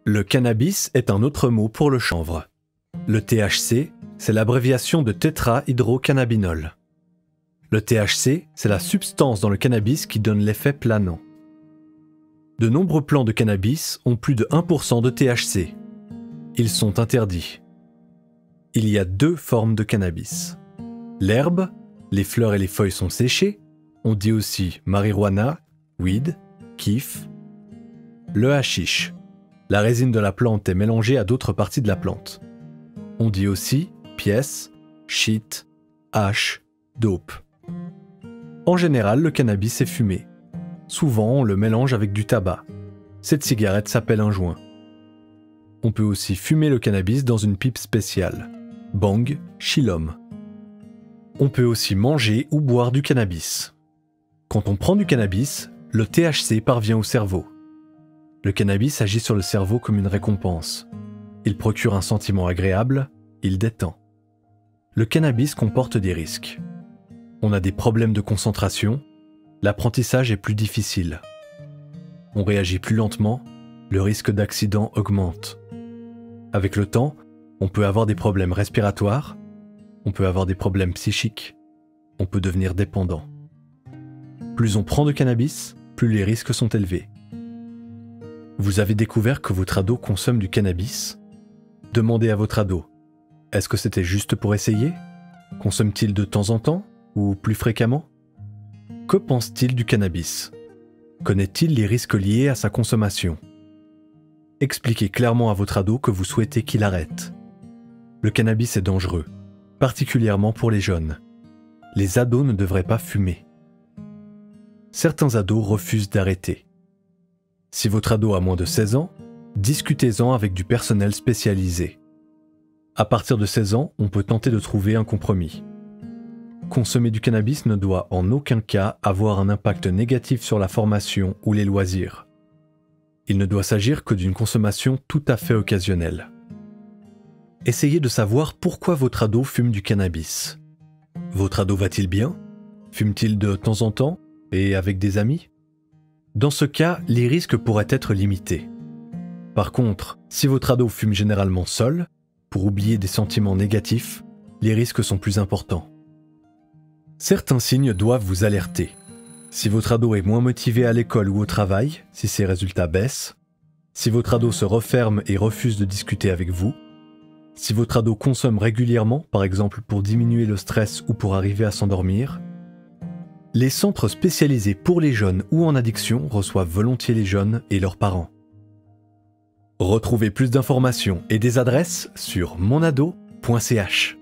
Le cannabis est un autre mot pour le chanvre. Le THC, c'est l'abréviation de tétrahydrocannabinol. Le THC, c'est la substance dans le cannabis qui donne l'effet planant. De nombreux plants de cannabis ont plus de 1% de THC. Ils sont interdits. Il y a deux formes de cannabis. L'herbe, les fleurs et les feuilles sont séchées, on dit aussi marijuana, weed, kiff. Le hashish, la résine de la plante est mélangée à d'autres parties de la plante. On dit aussi pièce, shit, hash, dope. En général, le cannabis est fumé. Souvent, on le mélange avec du tabac. Cette cigarette s'appelle un joint. On peut aussi fumer le cannabis dans une pipe spéciale. Bang, chillum. On peut aussi manger ou boire du cannabis. Quand on prend du cannabis, le THC parvient au cerveau. Le cannabis agit sur le cerveau comme une récompense. Il procure un sentiment agréable, il détend. Le cannabis comporte des risques. On a des problèmes de concentration, l'apprentissage est plus difficile. On réagit plus lentement, le risque d'accident augmente. Avec le temps, on peut avoir des problèmes respiratoires, on peut avoir des problèmes psychiques, on peut devenir dépendant. Plus on prend de cannabis, plus les risques sont élevés. Vous avez découvert que votre ado consomme du cannabis? Demandez à votre ado, est-ce que c'était juste pour essayer? Consomme-t-il de temps en temps ou plus fréquemment? Que pense-t-il du cannabis? Connaît-il les risques liés à sa consommation? Expliquez clairement à votre ado que vous souhaitez qu'il arrête. Le cannabis est dangereux, particulièrement pour les jeunes. Les ados ne devraient pas fumer. Certains ados refusent d'arrêter. Si votre ado a moins de 16 ans, discutez-en avec du personnel spécialisé. À partir de 16 ans, on peut tenter de trouver un compromis. Consommer du cannabis ne doit en aucun cas avoir un impact négatif sur la formation ou les loisirs. Il ne doit s'agir que d'une consommation tout à fait occasionnelle. Essayez de savoir pourquoi votre ado fume du cannabis. Votre ado va-t-il bien? Fume-t-il de temps en temps et avec des amis? Dans ce cas, les risques pourraient être limités. Par contre, si votre ado fume généralement seul, pour oublier des sentiments négatifs, les risques sont plus importants. Certains signes doivent vous alerter. Si votre ado est moins motivé à l'école ou au travail, si ses résultats baissent, si votre ado se referme et refuse de discuter avec vous, si votre ado consomme régulièrement, par exemple pour diminuer le stress ou pour arriver à s'endormir, les centres spécialisés pour les jeunes ou en addiction reçoivent volontiers les jeunes et leurs parents. Retrouvez plus d'informations et des adresses sur monado.ch.